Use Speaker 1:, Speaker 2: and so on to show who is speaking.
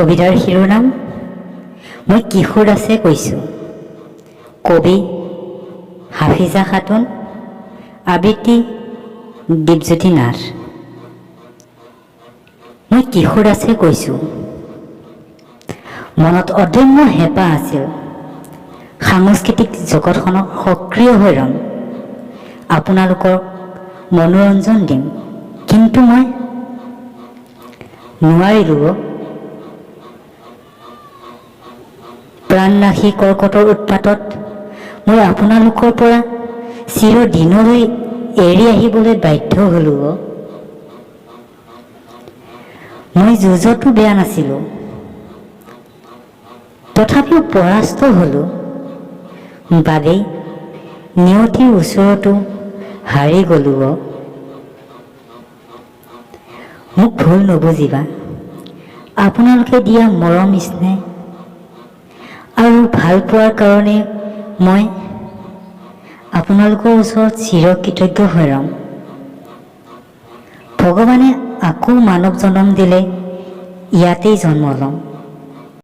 Speaker 1: কবিতাৰ শিৰোনাম মই কিশোৰ দাসে কৈছোঁ। কবি হাফিজা খাতুন, আবৃত্তি দীপজ্যোতি নাথ। মই কিশোৰ দাসে কৈছোঁ। মনত অদম্য হেঁপাহ আছিল সাংস্কৃতিক জগতখনত সক্ৰিয় হৈ ৰম, আপোনালোকৰ মনোৰঞ্জন দিম, কিন্তু মই নোৱাৰিলোঁ। প্ৰাণনাশী কৰ্কটৰ উৎপাতত মই আপোনালোকৰ পৰা চিৰদিনলৈ এৰি আহিবলৈ বাধ্য হ'লোঁ। মই যুঁজতো বেয়া নাছিলোঁ, তথাপিও পৰাস্ত হ'লোঁ। বাবেই নিয়তিৰ ওচৰতো হাৰি গ'লোঁ। মোক ভুল নুবুজিবা, আপোনালোকে দিয়া মৰম স্নেহ আৰু ভাল পোৱাৰ কাৰণে মই আপোনালোকৰ ওচৰত চিৰকৃতজ্ঞ হৈ ৰম। ভগৱানে আকৌ মানৱ জন্ম দিলে ইয়াতেই জন্ম ল'ম।